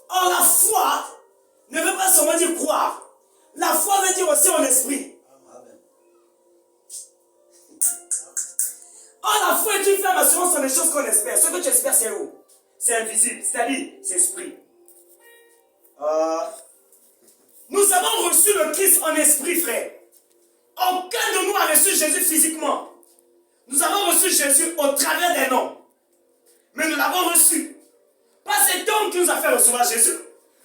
Or, la foi ne veut pas seulement dire croire. La foi veut dire aussi en esprit. Or, la foi est une ferme assurance sur les choses qu'on espère. Ce que tu espères, c'est où? C'est invisible, c'est-à-dire, c'est esprit. Nous avons reçu le Christ en esprit, frère. Aucun de nous a reçu Jésus physiquement. Nous avons reçu Jésus au travers des noms. Mais nous l'avons reçu. Pas cet homme qui nous a fait recevoir Jésus,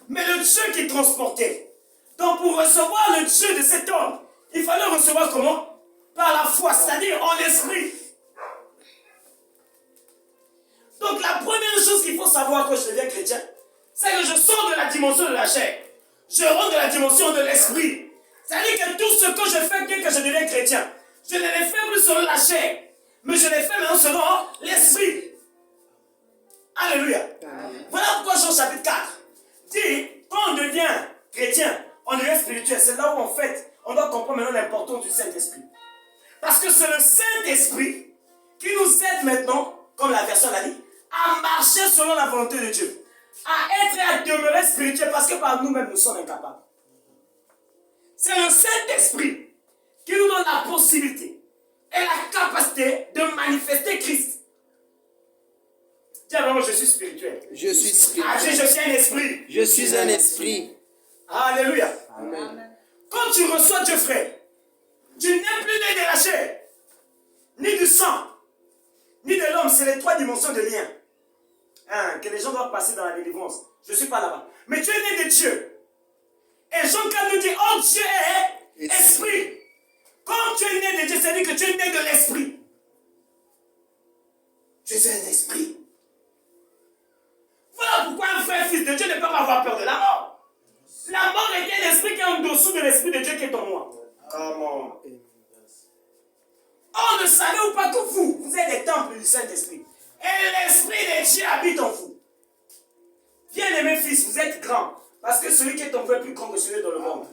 mais le Dieu qui transportait. Donc pour recevoir le Dieu de cet homme, il fallait recevoir comment? Par la foi, c'est-à-dire en esprit. Donc la première chose qu'il faut savoir quand je deviens chrétien, c'est que je sors de la dimension de la chair. Je rentre de la dimension de l'esprit. C'est-à-dire que tout ce que je fais dès que je deviens chrétien, je ne les fais plus selon la chair, mais je les fais maintenant selon l'esprit. Alléluia. Voilà pourquoi Jean chapitre 4 dit, quand on devient chrétien, on devient spirituel. C'est là où en fait, on doit comprendre maintenant l'importance du Saint-Esprit. Parce que c'est le Saint-Esprit qui nous aide maintenant, comme la version l'a dit, à marcher selon la volonté de Dieu. À être et à demeurer spirituel parce que par nous-mêmes nous sommes incapables. C'est le Saint-Esprit qui nous donne la possibilité et la capacité de manifester Christ. Dis vraiment, je suis spirituel. Je suis spirituel. Ah, je suis un esprit. Je suis un esprit. Alléluia. Amen. Quand tu reçois Dieu, frère, tu n'es plus né de la chair, ni du sang, ni de l'homme. C'est les trois dimensions de lien que les gens doivent passer dans la délivrance. Je ne suis pas là-bas. Mais tu es né de Dieu. Et Jean 4 nous dit, oh Dieu est esprit. Quand tu es né de Dieu, c'est-à-dire que tu es né de l'esprit. Tu es un esprit. Voilà pourquoi un frère fils de Dieu ne peut pas avoir peur de la mort. La mort est un esprit qui est en dessous de l'esprit de Dieu qui est en moi. Comment? On ne savait ou pas que vous êtes des temples du Saint-Esprit. Et l'esprit de Dieu habite en vous. Bien-aimés fils, vous êtes grands. Parce que celui qui est en vous est plus grand que celui dans le monde.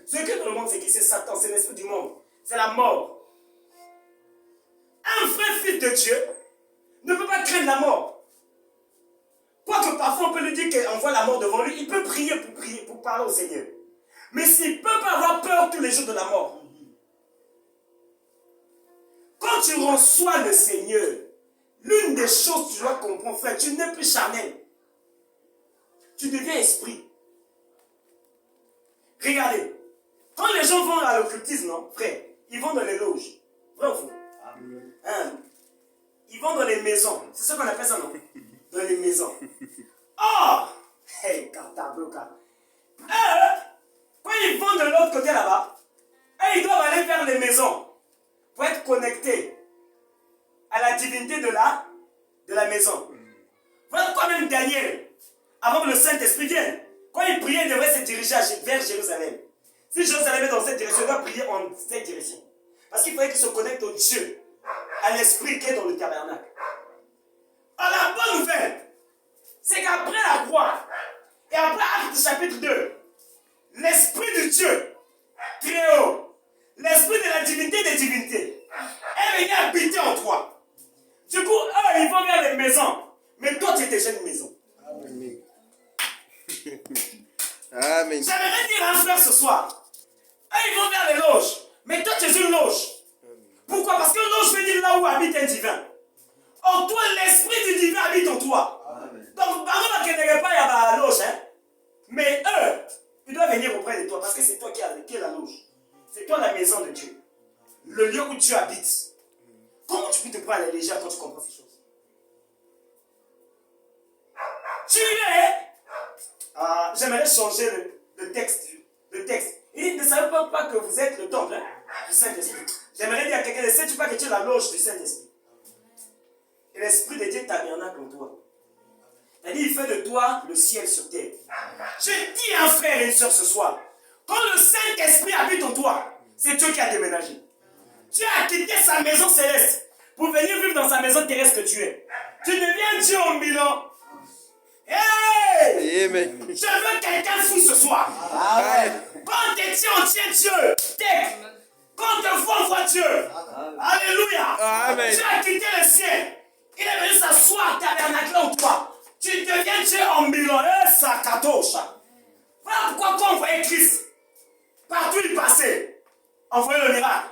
Celui qui est dans le monde, c'est qui? C'est Satan, c'est l'esprit du monde. C'est la mort. Un vrai fils de Dieu ne peut pas craindre la mort. Quoique parfois on peut lui dire qu'on voit la mort devant lui, il peut prier, pour parler au Seigneur. Mais s'il ne peut pas avoir peur tous les jours de la mort. Quand tu reçois le Seigneur, l'une des choses que tu dois comprendre, frère, tu n'es plus charnel. Tu deviens esprit. Regardez, quand les gens vont à l'occultisme, non, frère, ils vont dans les loges. Vrai ou faux? Hein? Ils vont dans les maisons. C'est ce qu'on appelle ça, non? Dans les maisons. Oh! Hey, cartabloca. Quand ils vont de l'autre côté là-bas, ils doivent aller vers les maisons pour être connectés à la divinité de la maison. Voilà pourquoi même Daniel, avant que le Saint-Esprit vienne, quand il priait, il devrait se diriger vers Jérusalem. Si Jérusalem est dans cette direction, il doit prier en cette direction. Parce qu'il fallait qu'il se connecte au Dieu, à l'Esprit qui est dans le tabernacle. Alors la bonne nouvelle, c'est qu'après la croix, et après Actes chapitre 2, l'Esprit de Dieu, très haut, l'Esprit de la divinité des divinités, est venu habiter en toi. Du coup, eux, ils vont vers les maisons. Mais toi, tu es déjà une maison. Amen. Amen. J'aimerais dire à un frère ce soir. Eux, ils vont vers les loges. Mais toi, tu es une loge. Pourquoi? Parce que loge veut dire là où habite un divin. En toi, l'esprit du divin habite en toi. Amen. Donc, par exemple, qu'il n'y ait pas, il y a la loge. Hein? Mais eux, ils doivent venir auprès de toi. Parce que c'est toi qui es la loge. C'est toi la maison de Dieu. Le lieu où Dieu habite. Comment tu peux te prendre à la légère quand tu comprends ces choses? Tu es... j'aimerais changer le texte. Il ne savait pas que vous êtes le temple du Saint-Esprit. J'aimerais dire à quelqu'un, ne sais-tu pas que tu es la loge du Saint-Esprit? Et l'Esprit de Dieu tabernacle en toi. C'est-à-dire, il fait de toi le ciel sur terre. Je dis à un frère et une soeur ce soir, quand le Saint-Esprit habite en toi, c'est Dieu qui a déménagé. Dieu a quitté sa maison céleste pour venir vivre dans sa maison terrestre que tu es. Tu deviens Dieu en Milan. Hey! Amen. Je veux quelqu'un fou ce soir. Amen. Quand tu es Dieu, on tient Dieu. Quand te voit, on voit Dieu. Alléluia. Amen. Dieu a quitté le ciel. Il est venu s'asseoir tabernacle en toi. Tu deviens Dieu en Milan. Sakatosha. Voilà pourquoi quand on voyait Christ, partout il passait, on voyait le miracle,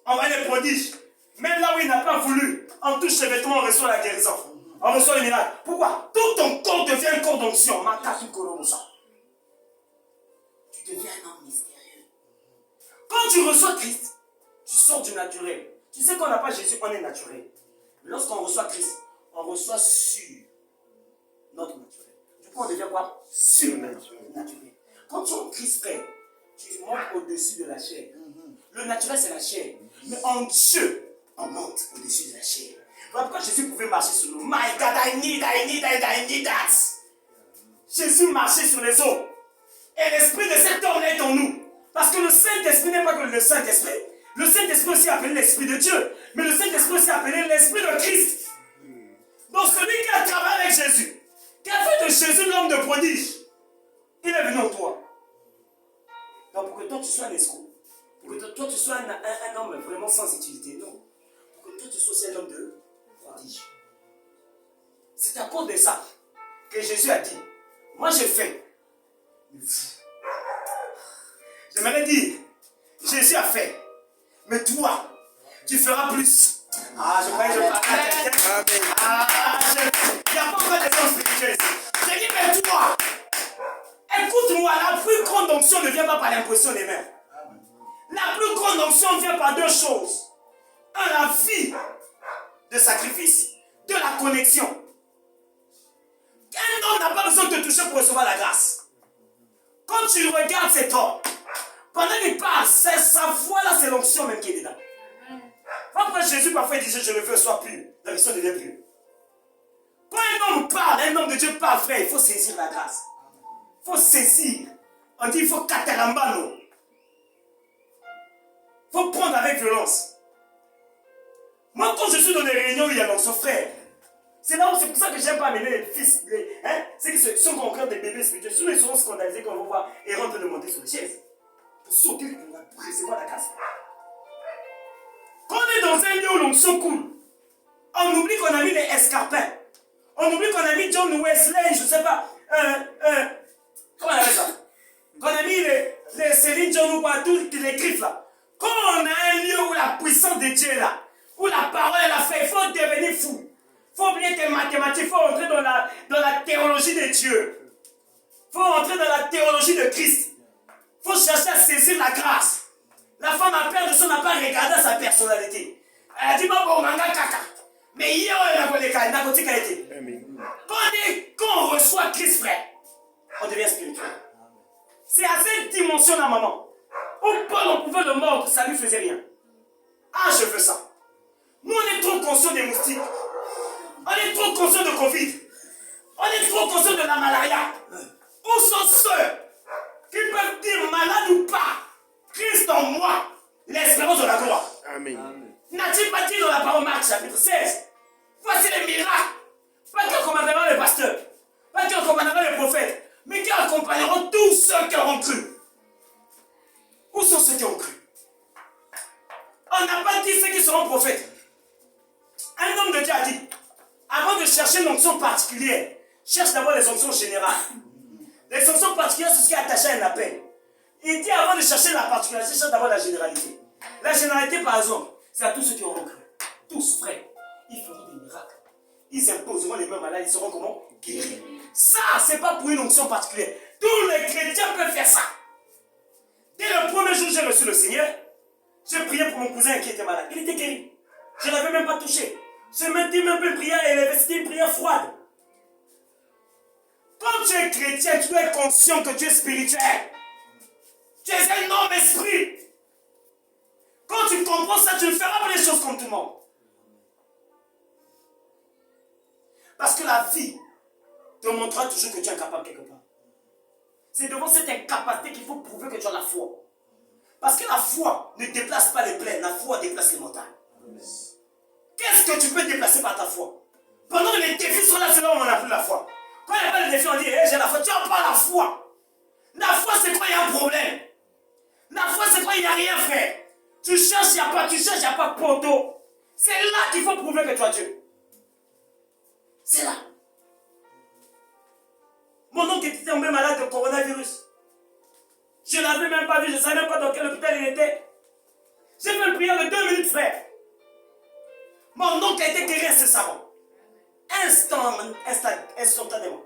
on voyait les prodiges. Même là où il n'a pas voulu, on touche les vêtements, on reçoit la guérison. On reçoit le miracle. Pourquoi? Tout ton corps devient un corps d'onction. Tu deviens un homme mystérieux. Quand tu reçois Christ, tu sors du naturel. Tu sais qu'on n'a pas Jésus, on est naturel. Mais lorsqu'on reçoit Christ, on reçoit sur notre naturel. Du coup, on devient quoi? Surnaturel. Quand tu es en Christ, frère, tu montes au-dessus de la chair. Le naturel, c'est la chair. Mais en Dieu, on monte au-dessus de la chair. Voilà pourquoi Jésus pouvait marcher sur l'eau. My God, I need that. Jésus marchait sur les eaux. Et l'esprit de cet homme est en nous. Parce que le Saint-Esprit n'est pas que le Saint-Esprit. Le Saint-Esprit aussi appelé l'Esprit de Dieu. Mais le Saint-Esprit aussi appelé l'Esprit de Christ. Donc celui qui a travaillé avec Jésus, qui a fait de Jésus l'homme de prodige, il est venu en toi. Donc pour que toi tu sois un escroc, pour que toi tu sois un homme vraiment sans utilité, non. Pour que toi tu sois aussi un homme de prodige. C'est à cause de ça que Jésus a dit, moi j'ai fait. J'aimerais dire, Jésus a fait, mais toi, tu feras plus. Ah, je crois que je parle à quelqu'un. Il n'y a pas encore des hommes spirituels ici. J'ai dit, mais toi, écoute-moi, la plus grande onction ne vient pas par l'impression des mains. La plus grande onction vient par deux choses. Un, la vie de sacrifice, de la connexion. Un homme n'a pas besoin de te toucher pour recevoir la grâce. Quand tu regardes cet homme, pendant qu'il parle, c'est sa voix là, c'est l'onction même qui est dedans. Après Jésus parfois il disait je le veux soit pur. La mission devient pure. Quand un homme parle, un homme de Dieu parle, frère, il faut saisir la grâce. Il faut saisir. On dit il faut katarambano. Il faut prendre avec violence. Moi quand je suis dans les réunions où il y a l'onction, frère, c'est pour ça que j'aime pas amener les fils. C'est que ceux qui ont encore des bébés spirituels, souvent ils seront scandalisés quand on va voir et rentrent de monter sur les chaises. Pour sauter, pour recevoir la grâce. Quand on est dans un lieu où l'onction coule, on oublie qu'on a mis les escarpins. On oublie qu'on a mis John Wesley, je ne sais pas. Comment on appelle ça? Qu'on a mis les Céline John ou pas, toutes les griffes là. Quand on a un lieu où la puissance de Dieu est là, où la parole est là, il faut devenir fou. Il faut oublier tes mathématiques, il faut entrer dans la théologie de Dieu. Il faut entrer dans la théologie de Christ. Il faut chercher à saisir la grâce. La femme à perdre de son n'a pas regardé sa personnalité. Elle a dit, bon, manga kaka. Mais hier, elle a volé kaka, n'a pas été. Quand on reçoit Christ, frère, on devient spirituel. C'est à cette dimension-là, maman. Où Paul, on pouvait le mordre, ça ne lui faisait rien. Ah, je veux ça. Nous, on est trop conscients des moustiques. On est trop conscients de Covid. On est trop conscients de la malaria. Où sont ceux qui peuvent dire malade ou pas, Christ en moi, l'espérance de la gloire. Amen. N'a-t-il pas dit dans la parole Marc chapitre 16, voici les miracles, pas qui accompagneront les pasteurs, pas qui accompagneront les prophètes, mais qui accompagneront tous ceux qui auront cru. Où sont ceux qui ont cru? On n'a pas dit ceux qui seront prophètes. Un homme de Dieu a dit, avant de chercher une onction particulière, cherche d'abord les onctions générales. Les onctions particulières, c'est ce qui est attaché à un appel. Il dit avant de chercher la particularité, cherche d'abord la généralité. La généralité, par exemple, c'est à tous ceux qui auront cru. Tous, frères. Ils feront des miracles. Ils imposeront les mains malades, ils seront comment? Guéris. Ça, c'est pas pour une onction particulière. Tous les chrétiens peuvent faire ça. Dès le premier jour où j'ai reçu le Seigneur, j'ai prié pour mon cousin qui était malade. Il était guéri. Je ne l'avais même pas touché. Je m'étais même pas prière et c'était une prière froide. Quand tu es chrétien, tu dois être conscient que tu es spirituel. Tu es un homme esprit. Quand tu comprends ça, tu ne feras pas les choses comme tout le monde. Parce que la vie te montrera toujours que tu es incapable quelque part. C'est devant cette incapacité qu'il faut prouver que tu as la foi. Parce que la foi ne déplace pas les plaines, la foi déplace les montagnes. Qu'est-ce que tu peux déplacer par ta foi? Pendant que les défis sont là, c'est là où on n'a plus la foi. Quand il n'y a pas de défi, on dit hey, j'ai la foi. Tu n'as pas la foi. La foi, c'est quand il y a un problème. La foi, c'est quand il n'y a rien fait. Tu cherches, il n'y a pas, tu cherches, il n'y a pas de poteau. C'est là qu'il faut prouver que tu as Dieu. C'est là. Mon oncle était tombé malade de coronavirus. Je ne l'avais même pas vu, je ne savais même pas dans quel hôpital il était. J'ai fait une prière de 2 minutes, frère. Mon oncle a été guéri incessamment. Instantanément.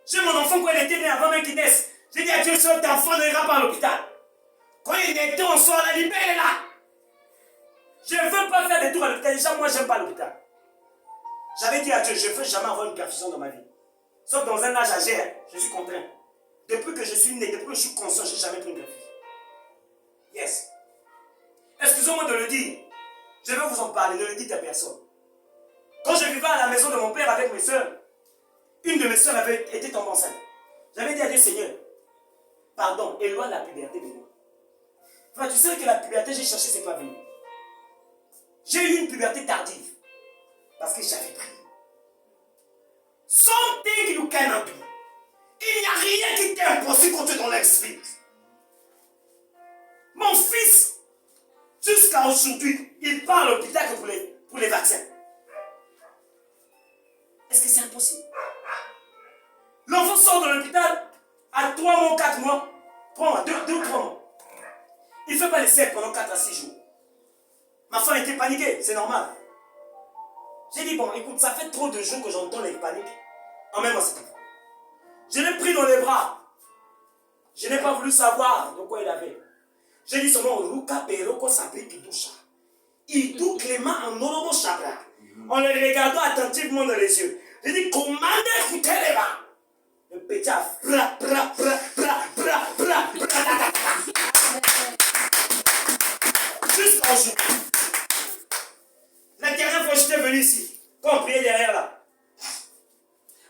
J'ai mon enfant quand il était né avant même qu'il naisse. J'ai dit à Dieu, cet enfant n'ira pas à l'hôpital. Quand il était, on sort la libère là. Je ne veux pas faire des tours à l'hôpital. Déjà, moi, je n'aime pas l'hôpital. J'avais dit à Dieu, je ne veux jamais avoir une perfusion dans ma vie. Sauf dans un âge âgé, hein, je suis contraint. Depuis que je suis né, depuis que je suis conscient, je n'ai jamais pris une perfusion. Yes. Excusez-moi de le dire. Je vais vous en parler, ne le dites à personne. Quand je vivais à la maison de mon père avec mes soeurs, une de mes soeurs avait été tombée enceinte. J'avais dit à Dieu, Seigneur, pardon, éloigne la puberté de moi. Enfin, tu sais que la puberté, j'ai cherché, c'est pas venu. J'ai eu une puberté tardive. Parce que j'avais pris. Something you cannot do. Il n'y a rien qui t'est impossible quand tu es dans l'esprit. Mon fils, jusqu'à aujourd'hui, il part à l'hôpital que pour les vaccins. Est-ce que c'est impossible? L'enfant sort de l'hôpital à 3 mois, 4 mois, 3 mois, 2 ou 3 mois. Il ne fait pas les secs pendant 4 à 6 jours. Ma femme était paniquée, c'est normal. J'ai dit, bon, écoute, ça fait trop de jours que j'entends les paniques. En même temps, c'est tout. Je l'ai pris dans les bras. Je n'ai pas voulu savoir de quoi il avait. J'ai dit seulement, Luca Peroko s'appelle Kidusha. Idou Clément en Orobo Chabra. En le regardant attentivement dans les yeux. J'ai dit, commandez, écoutez les mains. Le petit a bra, bra, bra, bra, bra, bra, bra, jusqu'à aujourd'hui. La dernière fois que j'étais venu ici, quand on priait derrière là,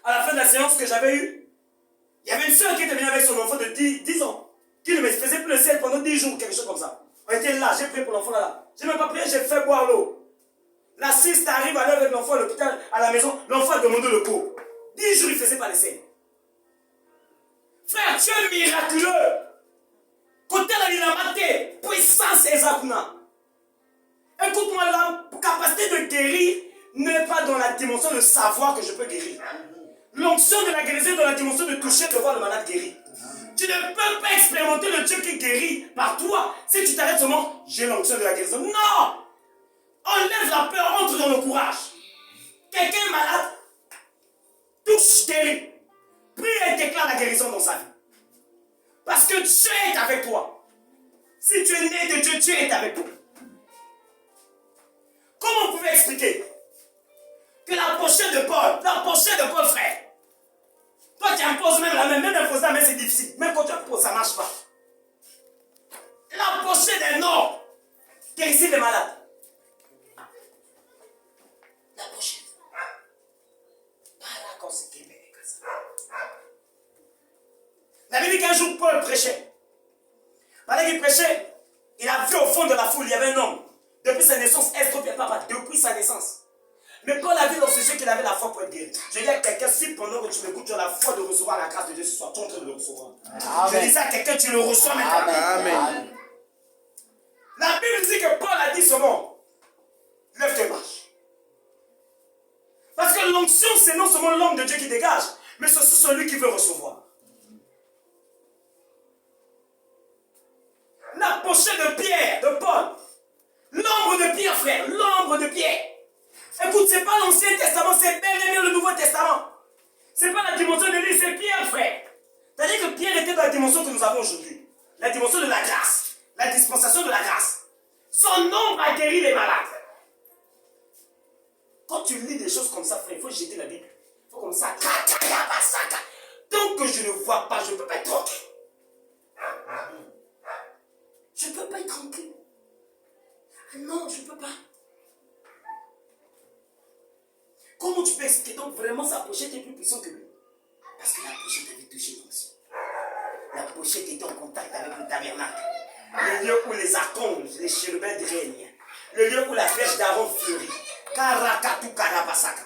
à la fin de la séance que j'avais eue, il y avait une soeur qui était venue avec son enfant de 10 ans, qui ne me faisait plus le sel pendant 10 jours, quelque chose comme ça. On était là, j'ai prié pour l'enfant là. J'ai même pas prié, j'ai fait boire l'eau. La siste arrive à l'heure avec l'enfant à l'hôpital, à la maison, l'enfant a demandé le pot. 10 jours, il ne faisait pas le sel. Frère, tu es miraculeux. Côté la Nilamate, puissance et Zakuna. Écoute-moi, la capacité de guérir n'est pas dans la dimension de savoir que je peux guérir. L'onction de la guérison est dans la dimension de toucher, de voir le malade guéri. Tu ne peux pas expérimenter le Dieu qui guérit par toi si tu t'arrêtes seulement, j'ai l'onction de la guérison. Non! Enlève la peur, entre dans le courage. Quelqu'un est malade, touche, guérit. Prie et déclare la guérison dans sa vie. Parce que Dieu est avec toi. Si tu es né de Dieu, Dieu est avec toi. Comment vous pouvez expliquer que la pochette de Paul, frère, toi tu imposes même la main, même imposer la main c'est difficile, même quand tu imposes ça ne marche pas. La pochette d'un homme guérissait les malades. La pochette. La Bible dit qu'un jour Paul prêchait. Pendant qu'il prêchait, il a vu au fond de la foule, il y avait un homme. Depuis sa naissance, depuis sa naissance. Mais Paul a vu dans ce jeu qu'il avait la foi pour être guéri. Je dis à quelqu'un, si pendant que tu m'écoutes, tu as la foi de recevoir la grâce de Dieu ce soir, tu es en train de le recevoir. Amen. Je dis à quelqu'un, tu le reçois maintenant. Amen. La Bible dit que Paul a dit ce mot. Lève tes marches. Parce que l'onction, c'est non seulement l'homme de Dieu qui dégage, mais c'est celui qui veut recevoir. La pochette de Pierre, de Paul. L'ombre de Pierre, frère, l'ombre de Pierre. Écoute, c'est pas l'Ancien Testament, c'est bel et bien le Nouveau Testament. C'est pas la dimension de l'île, c'est Pierre, frère. C'est-à-dire que Pierre était dans la dimension que nous avons aujourd'hui. La dimension de la grâce. La dispensation de la grâce. Son ombre a guéri les malades. Quand tu lis des choses comme ça, frère, il faut jeter la Bible. Il faut comme ça. Tant que je ne vois pas, je ne peux pas être tranquille. Je ne peux pas être tranquille. Non, je ne peux pas. Comment tu peux expliquer donc vraiment sa pochette est plus puissante que lui? Parce que la pochette avait touché l'onction. La pochette était en contact avec le tabernacle. Le lieu où les archanges, les chérubins règnent. Le lieu où la verge d'Aaron fleurit. Karakatu karabasaka.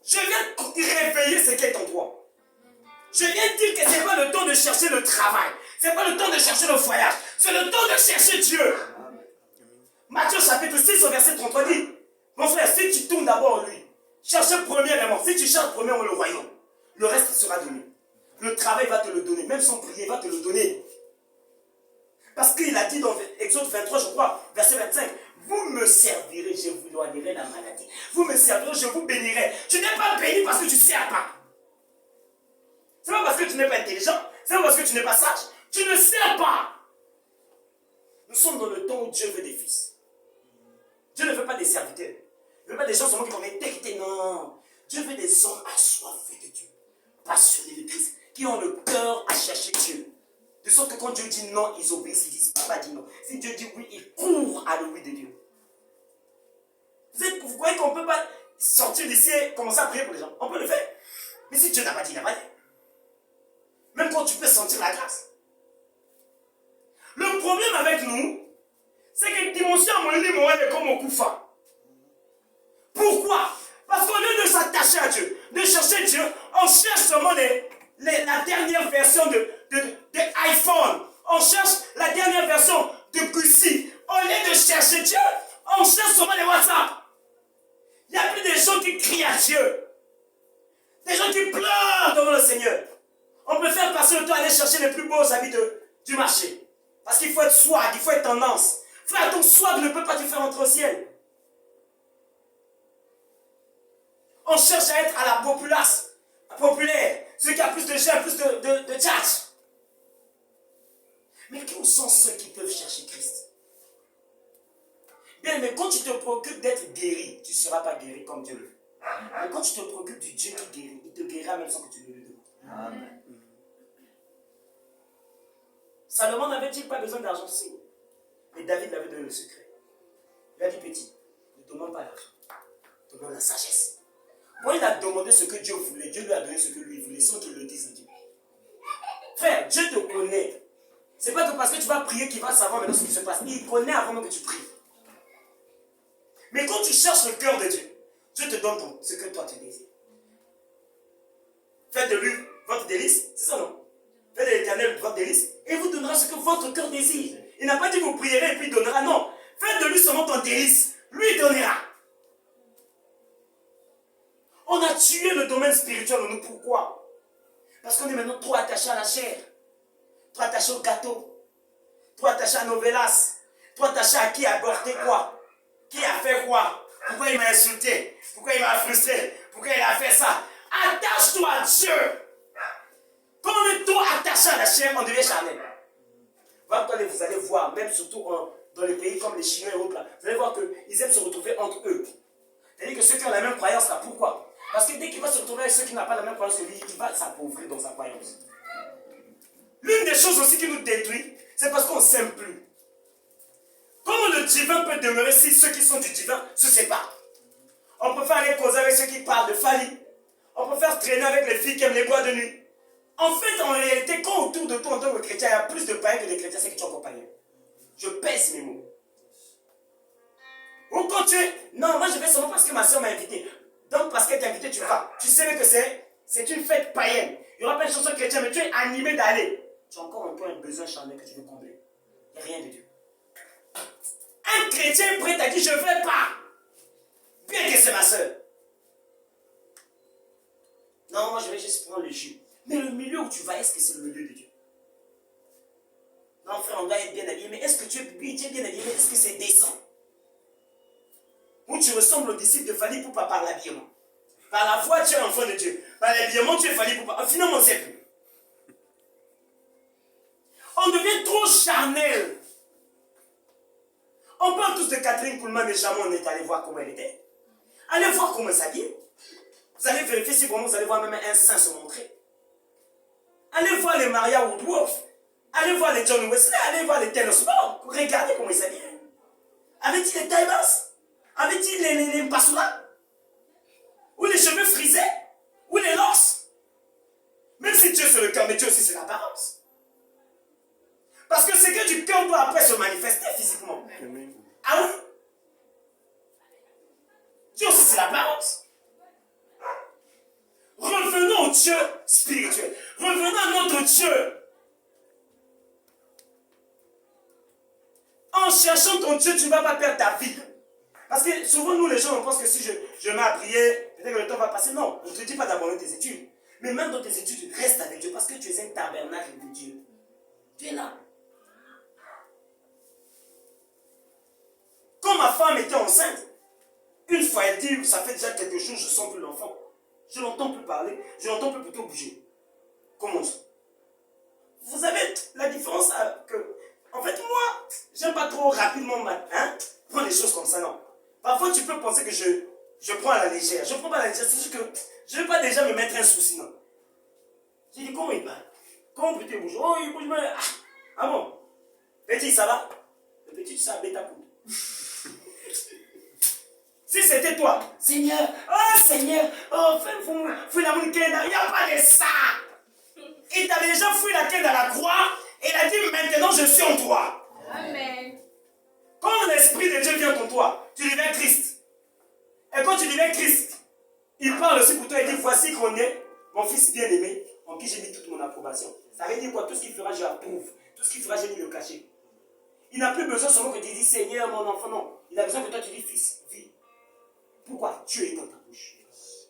Je viens réveiller ce qui est en toi. Je viens dire que ce n'est pas le temps de chercher le travail. Ce n'est pas le temps de chercher le voyage. C'est le temps de chercher Dieu. Matthieu chapitre 6 au verset 33 dit, mon frère, si tu tournes d'abord lui, Cherchez premièrement. Si tu cherches premièrement le royaume, le reste sera donné. Le travail va te le donner. Même sans prier, il va te le donner. Parce qu'il a dit dans Exode 23, je crois, verset 25, vous me servirez, je vous éloignerai la maladie. Vous me servirez, je vous bénirai. Tu n'es pas béni parce que tu ne sers pas. Ce n'est pas parce que tu n'es pas intelligent, ce n'est pas parce que tu n'es pas sage. Tu ne sers pas. Nous sommes dans le temps où Dieu veut des fils. Dieu ne veut pas des serviteurs. Il ne veut pas des gens seulement qui vont être dictés. Non. Dieu veut des hommes assoiffés de Dieu, passionnés de Christ, qui ont le cœur à chercher Dieu. De sorte que quand Dieu dit non, ils obéissent, ils disent papa dit non. Si Dieu dit oui, ils courent à le oui de Dieu. Vous croyez qu'on ne peut pas sortir d'ici et commencer à prier pour les gens? On peut le faire. Mais si Dieu n'a pas dit, il n'a pas dit. Même quand tu peux sentir la grâce. Le problème avec nous, c'est que dimension à mon lit, mon est comme au Koufa. Pourquoi? Parce qu'au lieu de s'attacher à Dieu, de chercher Dieu, on cherche seulement la dernière version de iPhone. On cherche la dernière version de Gucci. Au lieu de chercher Dieu, on cherche seulement les WhatsApp. Il n'y a plus des gens qui crient à Dieu. Des gens qui pleurent devant le Seigneur. On peut faire passer le temps à aller chercher les plus beaux habits du marché. Parce qu'il faut être swag, il faut être tendance. Frère, ton swag ne peut pas te faire entrer au ciel. On cherche à être à la populaire. Celui qui a plus de gens, plus de tchatch. Mais où sont ceux qui peuvent chercher Christ? Bien, mais quand tu te préoccupes d'être guéri, tu ne seras pas guéri comme Dieu le veut. Mais quand tu te préoccupes du Dieu qui guérit, il te guérira même sans que tu le lui demandes. Amen. Salomon n'avait-il pas besoin d'argent? Si. Mais David l'avait donné le secret. Il a dit petit, ne demande pas l'argent, demande la sagesse. Quand il a demandé ce que Dieu voulait, Dieu lui a donné ce que lui voulait sans qu'il le dise à Dieu. Frère, Dieu te connaît. Ce n'est pas que parce que tu vas prier qu'il va savoir maintenant ce qui se passe. Il connaît avant même que tu pries. Mais quand tu cherches le cœur de Dieu, Dieu te donne ce que toi tu désires. Faites de lui votre délice, c'est ça non? Faites de l'Éternel votre délice et il vous donnera ce que votre cœur désire. Il n'a pas dit vous prierez et puis il donnera, non. Faites de lui seulement ton délice, lui il donnera. On a tué le domaine spirituel en nous, pourquoi? Parce qu'on est maintenant trop attaché à la chair, trop attaché au gâteau, trop attaché à nos vélas, trop attaché à qui a aborté quoi, qui a fait quoi, pourquoi il m'a insulté, pourquoi il m'a frustré, pourquoi il a fait ça. Attache-toi à Dieu. Quand on est trop attaché à la chair, on devient charnel. Vous allez voir, même surtout dans les pays comme les Chinois et autres, là, vous allez voir qu'ils aiment se retrouver entre eux. C'est-à-dire que ceux qui ont la même croyance, là, pourquoi? Parce que dès qu'il va se retrouver avec ceux qui n'ont pas la même croyance que lui, il va s'appauvrir dans sa croyance. L'une des choses aussi qui nous détruit, c'est parce qu'on ne s'aime plus. Comment le divin peut demeurer si ceux qui sont du divin se séparent? On peut faire aller causer avec ceux qui parlent de Fali. On peut faire traîner avec les filles qui aiment les bois de nuit. En fait, en réalité, quand autour de toi, en tant que chrétien, il y a plus de païens que de chrétiens, c'est que tu es encore païen. Je pèse mes mots. Ou quand tu es... Non, moi je vais seulement parce que ma soeur m'a invité. Donc parce qu'elle t'a invité, tu vas. Tu sais que c'est une fête païenne. Il n'y aura pas de chanson chrétienne, mais tu es animé d'aller. Tu as encore un peu un besoin charnel que tu veux combler. Il n'y a rien de Dieu. Un chrétien prêt à dire je ne vais pas. Bien que c'est ma soeur. Non, moi je vais juste prendre le jus. Mais le milieu où tu vas, est-ce que c'est le milieu de Dieu? Non, frère, on doit être bien habillé. Mais est-ce que tu es bien habillé? Est-ce que c'est décent? Ou tu ressembles au disciple de Fali Poupa par l'habillement. Par la foi, tu es enfant de Dieu. Par l'habillement, tu es Fali Poupa. Finalement, on ne sait plus. On devient trop charnel. On parle tous de Catherine Kuhlman, mais jamais on est allé voir comment elle était. Allez voir comment elle s'habille. Vous allez vérifier si vraiment vous allez voir même un sein se montrer. Allez voir les Maria Woodworth. Allez voir les John Wesley. Allez voir les Taylor Swift. Regardez comment ils s'habillent. Avait-il les tailles basses? Avait-il les mpassoula? Ou les cheveux frisés? Ou les locks? Même si Dieu c'est le cœur, mais Dieu aussi c'est l'apparence. Parce que c'est que du cœur doit après se manifester physiquement. Amen. Ah oui? Dieu aussi c'est l'apparence. Revenons au Dieu spirituel. Revenons à notre Dieu. En cherchant ton Dieu, tu ne vas pas perdre ta vie. Parce que souvent, nous, les gens, on pense que si je mets à prier, Peut-être que le temps va passer. Non, on ne te dit pas d'abandonner tes études. Mais même dans tes études, reste avec Dieu parce que tu es un tabernacle de Dieu. Tu es là. Quand ma femme était enceinte, une fois elle dit, ça fait déjà quelques jours, je ne sens plus l'enfant. Je n'entends plus parler, je n'entends plus plutôt bouger. Comment ça? Vous avez la différence que... En fait, moi, j'aime pas trop rapidement prendre les choses comme ça, non. Parfois, tu peux penser que je prends à la légère. Je ne prends pas à la légère, c'est juste que je ne vais pas déjà me mettre un souci, non. J'ai dit, comment il parle? Comment petit bouge? Oh, il bouge, mais... Ah bon? Petit, ça va? Le petit, tu sais, à bêta poudre. Si c'était toi, Seigneur, oh Seigneur, oh, fais la moune, il n'y a pas de ça. Il t'avait déjà fouillé la quête dans la croix et il a dit maintenant je suis en toi. Amen. Quand l'Esprit de Dieu vient en toi, tu deviens Christ. Et quand tu deviens Christ, il parle aussi pour toi et dit voici qu'on est mon fils bien-aimé en qui j'ai mis toute mon approbation. Ça veut dire quoi? Tout ce qu'il fera, je l'approuve. Tout ce qu'il fera, j'ai mis le cacher. Il n'a plus besoin seulement que tu dis Seigneur, mon enfant, non. Il a besoin que toi tu dis fils, vis. Pourquoi? Dieu est dans ta bouche.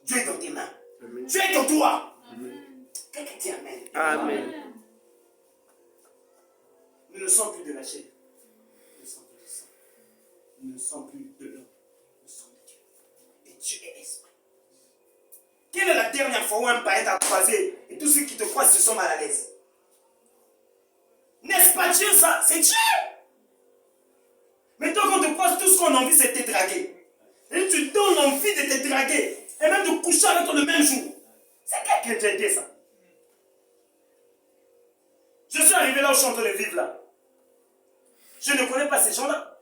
Dieu est dans tes mains. Amen. Dieu est en toi. Quelqu'un dit Amen. Amen. Nous ne sommes plus de la chair. Nous ne sommes plus du sang. Nous ne sommes plus de l'homme. Nous sommes de Dieu. Et Dieu est esprit. Quelle est la dernière fois où un païen t'a croisé et tous ceux qui te croisent se sont mal à l'aise? N'est-ce pas Dieu ça? C'est Dieu. Mais toi quand on te croise, tout ce qu'on a envie c'est de te draguer. Et tu donnes envie de te draguer. Et même de coucher avec toi le même jour. C'est quel chrétien ça? Je suis arrivé là où je suis en train de vivre là. Je ne connais pas ces gens-là.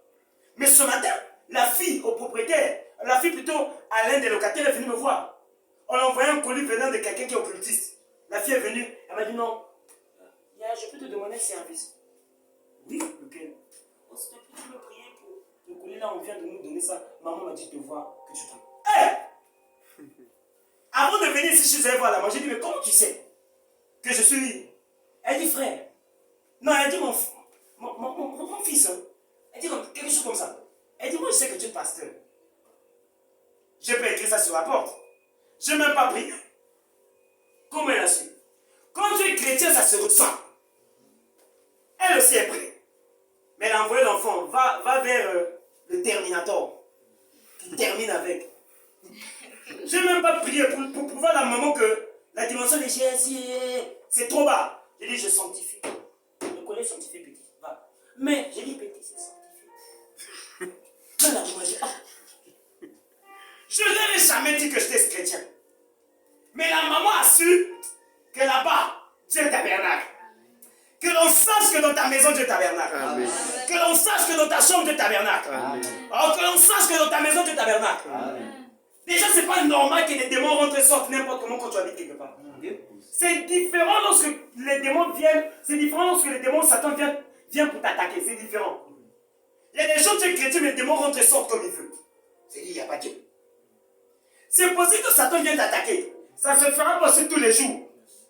Mais ce matin, la fille au propriétaire, la fille plutôt à l'un des locataires est venue me voir. On a envoyé un colis venant de quelqu'un qui est occultiste. La fille est venue, elle m'a dit non. Je peux te demander un service. Oui, lequel? Oh, s'il te plaît, tu me prier pour le colis là, on vient de nous donner ça. Maman m'a dit de voir que tu t'en. Hé! Avant de venir ici, je suis allé voir la maman. J'ai dit, mais comment tu sais que je suis. Elle dit, frère. Non, elle dit, mon fils. Hein. Elle dit quelque chose comme ça. Elle dit, moi, je sais que tu es pasteur. Je peux écrire ça sur la porte. Je n'ai même pas prié. Comment elle a su? Quand tu es chrétien, ça se ressent. Elle aussi est prête. Mais elle a envoyé l'enfant. Va vers le Terminator. Qui termine avec. Je n'ai même pas prié pour prouver à la maman que la dimension de Jésus, c'est trop bas. J'ai dit, je sanctifie. Le collège sanctifie petit. Va. Mais j'ai dit petit, c'est sanctifié. Je ne leur ai jamais dit que j'étais chrétien. Mais la maman a su que là-bas, Dieu est tabernacle. Que l'on sache que dans ta maison, Dieu est tabernacle. Amen. Que l'on sache que dans ta chambre, Dieu est tabernacle. Oh, que l'on sache que dans ta maison, Dieu est tabernacle. Amen. Déjà, ce n'est pas normal que les démons rentrent et sortent n'importe comment quand tu habites quelque part. C'est différent lorsque les démons viennent. C'est différent lorsque les démons, Satan vient pour t'attaquer. C'est différent. Il y a des gens qui sont chrétiens, mais les démons rentrent et sortent comme ils veulent. C'est dit, il n'y a pas Dieu. C'est possible que Satan vienne t'attaquer. Ça se fera passer tous les jours.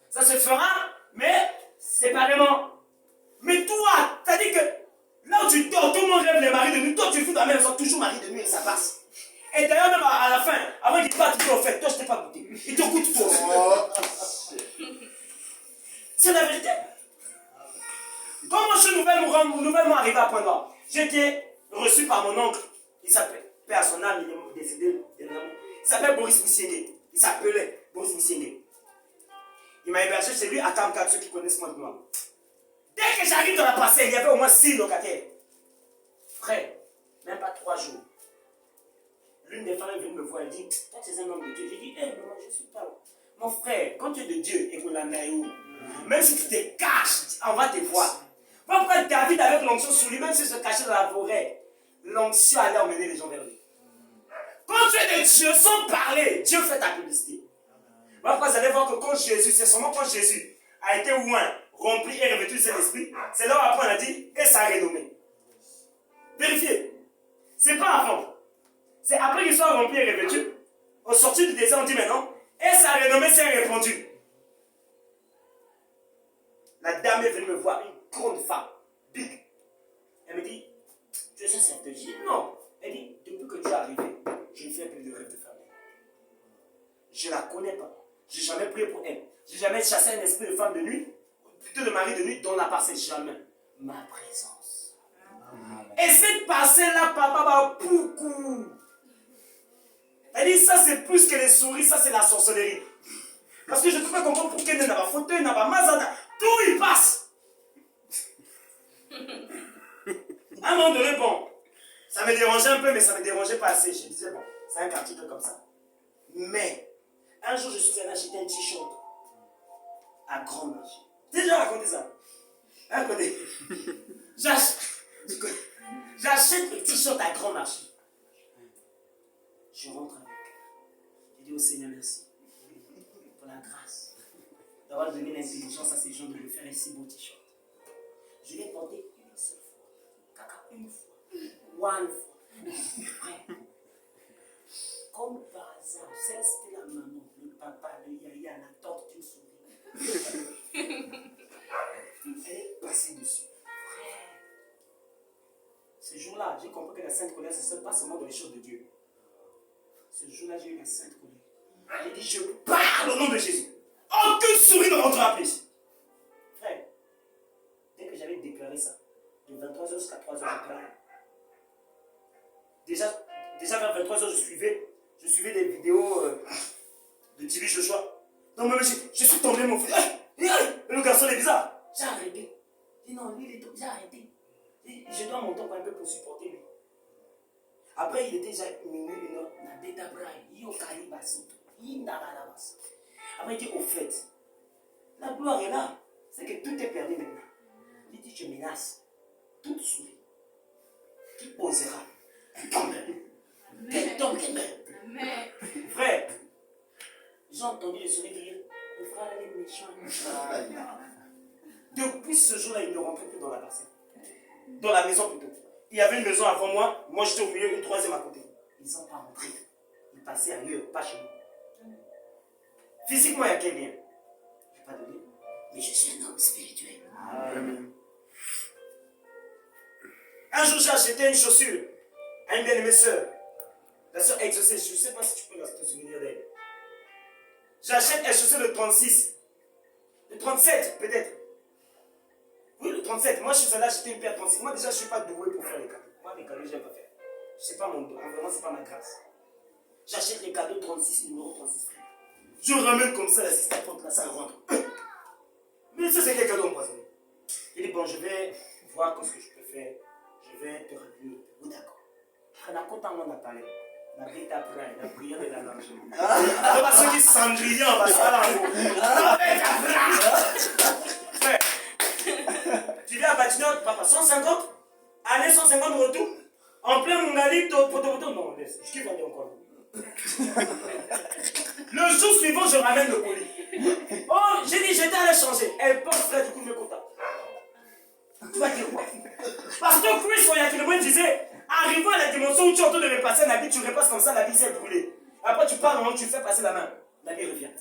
Ça se fera, mais séparément. Mais toi, t'as dit que là où tu dors, tout le monde rêve les maris de nuit. Toi, tu fous dans la maison, toujours mari de nuit et ça passe. Et d'ailleurs, même à la fin, avant qu'il parte, tu t'es offert. Toi, je t'ai pas goûté. Il te goûte toi. C'est la vérité. Quand moi, je suis nouvellement arrivé à Pointe-Noire, j'ai été reçu par mon oncle. Il s'appelle, père à son âme, il est décédé. Il s'appelle Boris Moussiengue. Il s'appelait Boris Moussiengue. Il m'a hébergé chez lui à Tamkat, ceux qui connaissent Pointe-Noire. Dès que j'arrive dans la parcelle, il y avait au moins 6 locataires. Frère, même pas 3 jours. L'une des femmes est venue me voir et dit, toi tu es un homme de Dieu. J'ai dit, hé, maman, je suis pas. Mon frère, quand tu es de Dieu et qu'on l'a naïo, même si tu te caches, on va te voir. Voilà pourquoi David avec l'onction sur lui, même s'il se cachait dans la forêt, l'onction allait emmener les gens vers lui. Quand tu es de Dieu, sans parler, Dieu fait ta publicité. Voilà pourquoi vous allez voir que quand Jésus, c'est seulement quand Jésus a été oint, rempli et revêtu de Saint-Esprit, c'est là où après on a dit, et ça a renommé. Vérifiez. C'est pas avant. C'est après qu'il soit rempli et revêtu, au sortir du désert, on dit maintenant, et sa renommée s'est répandue. La dame est venue me voir, une grande femme, big. Elle me dit, tu es un serviteur? Je dis non. Elle dit, depuis que tu es arrivé, je ne fais plus de rêve de famille. Je ne la connais pas. Je n'ai jamais prié pour elle. Je n'ai jamais chassé un esprit de femme de nuit, plutôt de mari de nuit, dans la parcelle. Jamais. Ma présence. Et cette parcelle-là, papa va beaucoup. Elle dit, ça c'est plus que les souris, ça c'est la sorcellerie. Parce que je ne peux pas comprendre pourquoi il n'a pas fauteuil, il n'a pas mazada. Tout il passe. À un moment donné, bon, ça me dérangeait un peu, mais ça ne me dérangeait pas assez. Je disais, bon, c'est un quartier comme ça. Mais, un jour, je suis allé acheter un t-shirt à grand marché. J'ai déjà raconté ça. Un côté. J'achète le t-shirt à grand marché. Je rentre avec. Je dis au Seigneur merci pour la grâce d'avoir donné l'intelligence à ces gens de me faire un si beau t-shirt. Je l'ai porté une seule fois. Caca, une fois. One fois. Ouais. Comme par hasard, c'était la maman, le papa, le yaya, la tante d'une souris. Elle est passée dessus. Ce jour-là, j'ai compris que la sainte colère, ce n'est pas seulement dans les choses de Dieu. Ce jour-là, j'ai eu la sainte colère. Elle dit, je parle au nom de Jésus. Aucune souris ne rentrera plus. Frère, dès que j'avais déclaré ça, de 23h jusqu'à 3h, je pleurais. Déjà vers 23h, je suivais des vidéos de TV Joshua. Donc, moi, je suis tombé, mon frère. Le garçon est bizarre. J'ai arrêté. J'ai dit non, lui, il est tombé. J'ai arrêté. Je dois monter un peu pour supporter lui. Après, il était déjà minuit, une heure. Après, il dit au fait, la gloire est là. C'est que tout est permis maintenant. Il dit, je menace toute souris qui posera un tombe. Qu'elle tombe, qu'elle meurt. Frère, j'ai entendu les souris dire, le frère est méchant. Depuis ce jour-là, il ne rentrait plus dans la parcelle. Dans la maison plutôt. Il y avait une maison avant moi, moi j'étais au milieu, une troisième à côté. Ils ne sont pas rentrés. Ils passaient ailleurs, pas chez nous. Physiquement, il y a quel lien? Je n'ai pas de lien. Mais je suis un homme spirituel. Amen. Un jour, j'ai acheté une chaussure à une bien-aimée sœur. La sœur exaucée, je ne sais pas si tu peux te souvenir d'elle. J'achète une chaussure de 36. De 37 peut-être. Oui, le 37. Moi, je suis allé acheter une paire de 36. Moi, déjà, je ne suis pas doué pour faire les cadeaux. Moi, les cadeaux, je n'aime pas faire. Ce n'est pas mon dos. Vraiment, ce n'est pas ma grâce. J'achète les cadeaux 36, numéro 36. Je ramène comme ça, l'assistant porte là, ça rentre. Mais ça, c'est quel cadeau empoisonné. Il dit, bon, je vais voir ce que je peux faire. Je vais te ramener. Oui, d'accord. On a content, on a parlé. On a pris ta prière, la prière de la langue. Donc, ceux qui s'endrillent, on va se faire en haut. Frère, tu viens à Batignolles, papa, 150, aller 150 retour, en plein Mongali, non, laisse, je kiffe aller encore. Le jour suivant, je ramène le colis. Oh, j'ai dit, j'étais allé changer. Elle porte, frère, du coup, je me contacte. Tu vas dire quoi? Parce que Chris, il y a quelqu'un qui disait, arrivant à la dimension où tu es en train de repasser un habit, tu repasses comme ça, la vie s'est brûlée. Après, tu parles au moment où tu fais passer la main. La vie revient.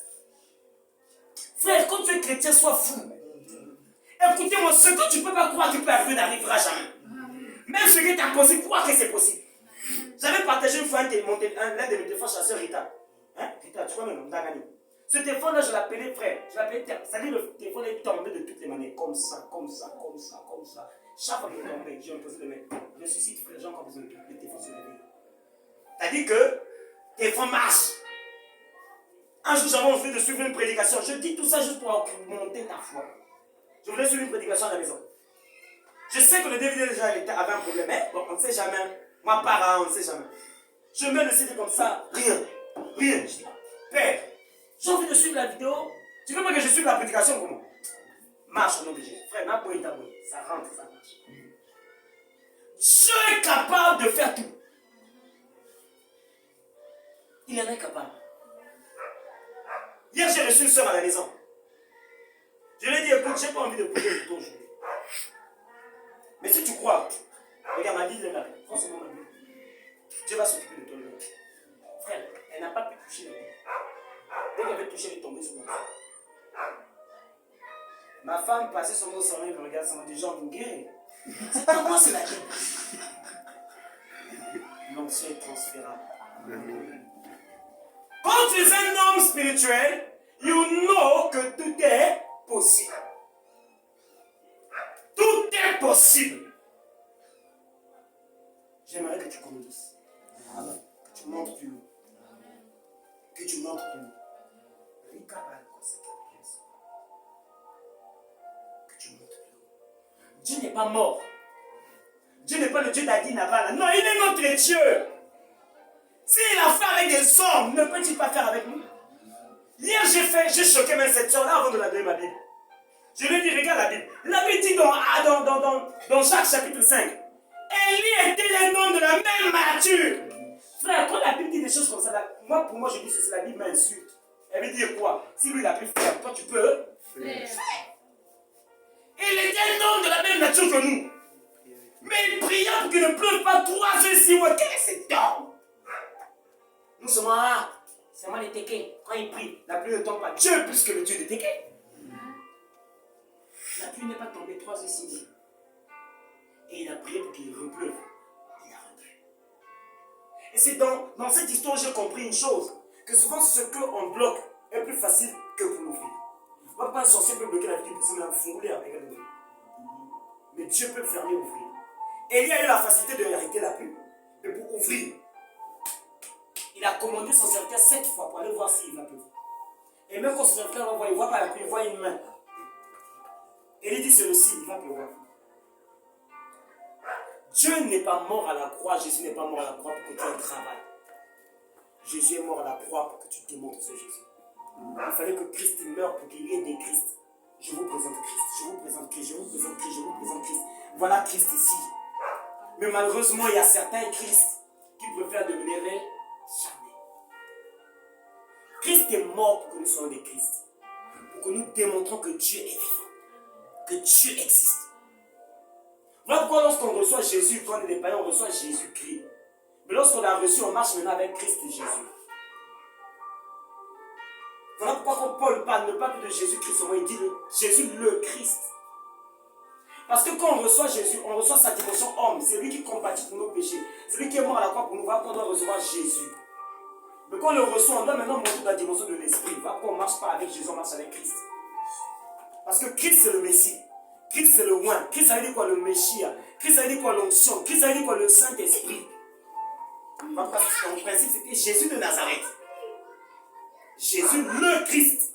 Frère, quand tu es chrétien, sois fou. Écoutez-moi, ce que tu ne peux pas croire qu'il peut arriver n'arrivera jamais. Même ce qui est impossible, crois que c'est possible. J'avais partagé une fois l'un de mes téléphones chasseurs, Rita. Hein? Rita, tu vois même, Dagani. Ce téléphone-là, je l'appelais frère. Je l'appelais, ça dit le téléphone est tombé de toutes les manières. Comme ça, comme ça, comme ça, comme ça. Chaque fois qu'il est tombé, j'ai imposé de mettre. Je suscite, frère, j'ai encore besoin de tout. Le téléphone se réveille. C'est-à-dire que le téléphone marche. Un jour, j'avais envie de suivre une prédication. Je dis tout ça juste pour augmenter ta foi. Je voulais suivre une prédication à la maison. Je sais que le DVD déjà avait un problème, mais bon, on ne sait jamais. Moi, parent, on ne sait jamais. Je mets le CD comme ça, rien. Je dis, Père, j'ai envie de suivre la vidéo. Tu veux pas que je suive la prédication comment? Marche au nom de Jésus. Frère, ma boîte est abonnée. Ça rentre, ça marche. Dieu est capable de faire tout. Il en est capable. Hier, j'ai reçu une soeur à la maison. Je lui ai dit, écoute, je n'ai pas envie de prier pour toi aujourd'hui. Mais si tu crois, regarde, ma Bible est là. Forcément, ma Bible. Dieu va s'occuper de toi. Frère, elle n'a pas pu toucher la Bible. Dès qu'elle avait touché, elle est tombée sur mon corps. Ma femme passait son mot sur moi, elle me regarde, ça m'a dit, Jean, vous guérissez. C'est pas moi, c'est la Bible. L'onction est transférable. Quand tu es un homme spirituel, you know que tout est possible. Tout est possible. J'aimerais que tu grandisses. Que tu montes plus haut. Que tu montes plus haut. Que tu montes plus haut. Dieu n'est pas mort. Dieu n'est pas le Dieu d'Adi Nabala. Non, il est notre Dieu. S'il a fait avec des hommes, ne peut-il pas faire avec nous? Hier, j'ai choqué même cette soeur-là avant de la donner ma Bible. Je lui ai dit, regarde la Bible. La Bible dit dans Jacques chapitre 5, Élie était un homme de la même nature. Frère, quand la Bible dit des choses comme ça, là, pour moi, je dis que c'est la Bible m'insulte. Elle veut dire quoi? Si lui, il a pu faire, toi, tu peux faire. Il était un homme de la même nature que nous. Mais il pria pour qu'il ne pleuve pas 3 heures, 6 mois. Quel est cet homme? Nous sommes là. C'est moi les Téké. Quand il prie, la pluie ne tombe pas. Dieu est plus que le Dieu des Téké. La pluie n'est pas tombée 3 heures, 6 mois. Et il a prié pour qu'il repleuve. Il a replu. Et c'est dans cette histoire que j'ai compris une chose. Que souvent ce qu'on bloque est plus facile que pour l'ouvrir. Pas un sorcier peut bloquer la vie d'une personne, mais un fouler avec elle. Mais Dieu peut fermer et ouvrir. Élie a eu la facilité de arrêter la pluie. Mais pour ouvrir, il a commandé son serviteur 7 fois pour aller voir s'il va pleuvoir. Et même quand son serviteur va voir, il ne voit pas la pluie, il voit une main. Élie dit c'est le signe, il va pleuvoir. Dieu n'est pas mort à la croix, Jésus n'est pas mort à la croix pour que tu aies un travail. Jésus est mort à la croix pour que tu démontres ce Jésus. Il fallait que Christ meure pour qu'il y ait des Christ. Je vous présente Christ, je vous présente Christ, je vous présente Christ, je vous présente Christ. Voilà Christ ici. Mais malheureusement, il y a certains Christ qui préfèrent devenir jamais. Christ est mort pour que nous soyons des Christ. Pour que nous démontrons que Dieu est vivant. Que Dieu existe. Voilà pourquoi lorsqu'on reçoit Jésus, quand on est des païens, on reçoit Jésus-Christ. Mais lorsqu'on l'a reçu, on marche maintenant avec Christ et Jésus. Voilà pourquoi quand Paul parle, ne parle plus de Jésus-Christ, il dit Jésus le Christ. Parce que quand on reçoit Jésus, on reçoit sa dimension homme. C'est lui qui compatit pour nos péchés. C'est lui qui est mort à la croix pour nous. Voilà pourquoi on doit recevoir Jésus. Mais quand on le reçoit, on doit maintenant monter la dimension de l'esprit. Voilà pourquoi on ne marche pas avec Jésus, on marche avec Christ. Parce que Christ c'est le Messie. Christ c'est le oint. Christ ça veut dire quoi le Messie. Christ ça veut dire quoi l'onction. Christ ça veut dire quoi le Saint-Esprit. En principe c'était Jésus de Nazareth. Jésus le Christ.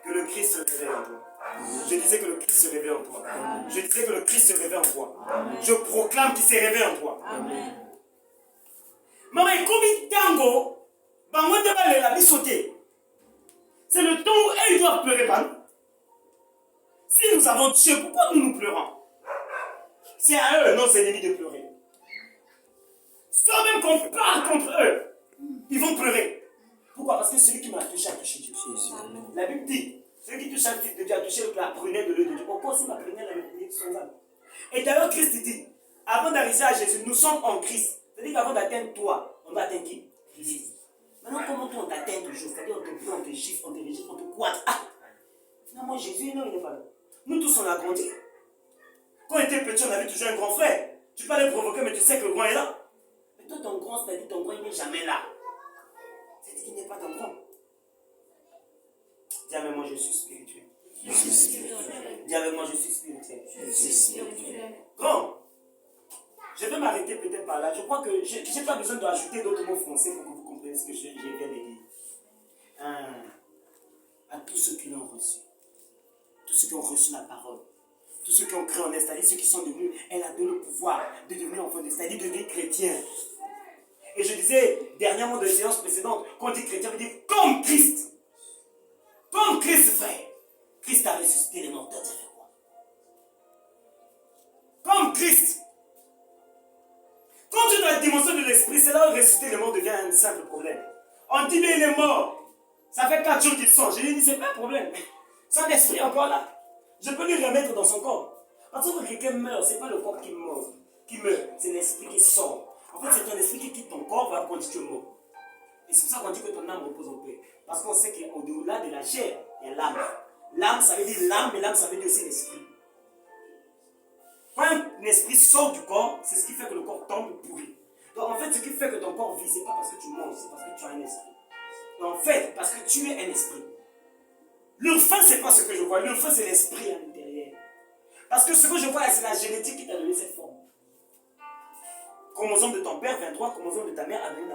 Que le Christ se révèle en toi. Je disais que le Christ se révèle en toi. Je disais que le Christ se révèle en toi. Je proclame qu'il s'est révélé en toi. Maman, comme tango, c'est le temps où elles doivent pleurer par nous. Si nous avons Dieu, pourquoi nous pleurons? C'est à eux, nos ennemis, de pleurer. Soit même qu'on parle contre eux, ils vont pleurer. Pourquoi? Parce que celui qui m'a touché a touché Dieu. La Bible dit, celui qui touche un fils de Dieu a touché la prunelle de l'œil de Dieu. Pourquoi si ma prunelle a mis son âme? Et d'ailleurs, Christ dit, avant d'arriver à Jésus, nous sommes en Christ. C'est-à-dire qu'avant d'atteindre toi, on doit atteindre qui? Christ. Maintenant, comment on t'atteint toujours? C'est-à-dire, on te prend, on te gifle, on te régifle, on te quadre. Ah! Finalement, Jésus, non, il n'est pas là. Nous tous, on a grandi. Quand on était petit, on avait toujours un grand frère. Tu peux aller provoquer, mais tu sais que le grand est là. Mais toi, ton grand, c'est-à-dire ton grand, il n'est jamais là. C'est-à-dire qu'il n'est pas ton grand. Dis avec moi, je suis spirituel. Dis avec moi, je suis spirituel. Grand. Je vais m'arrêter peut-être par là. Je crois que je n'ai pas besoin d'ajouter d'autres mots français pour que vous compreniez ce que je viens de dire. À tous ceux qui l'ont reçu. Tous ceux qui ont reçu la parole. Tous ceux qui ont cru en elle, c'est-à-dire ceux qui sont devenus, elle a donné le pouvoir de devenir enfants de Dieu, c'est-à-dire de devenir chrétien. Et je disais, dernièrement de séance précédente, quand on dit chrétien, on dit comme Christ. Comme Christ, frère. Christ a ressuscité les morts. Ça fait quoi? Comme Christ. Quand tu as la dimension de l'esprit, c'est là où ressusciter les morts devient un simple problème. On dit, mais il est mort. Ça fait 4 jours qu'ils sont. Je lui ai dit, c'est pas un problème. Son esprit est encore là. Je peux lui remettre dans son corps. Parce que quand quelqu'un meurt, ce n'est pas le corps qui meurt, c'est l'esprit qui sort. En fait, c'est ton esprit qui quitte ton corps, va quand tu es mort. Et c'est pour ça qu'on dit que ton âme repose en paix. Parce qu'on sait qu'au-delà de la chair, il y a l'âme. L'âme, ça veut dire l'âme, mais l'âme, ça veut dire aussi l'esprit. Quand un esprit sort du corps, c'est ce qui fait que le corps tombe pourri. Donc en fait, ce qui fait que ton corps vit, ce n'est pas parce que tu manges, c'est parce que tu as fait, parce que tu es un esprit. Le feu, c'est pas ce que je vois. Le feu, c'est l'esprit à l'intérieur. Parce que ce que je vois, c'est la génétique qui t'a donné cette forme. Chromosome de ton père, 23, chromosome de ta mère, a donné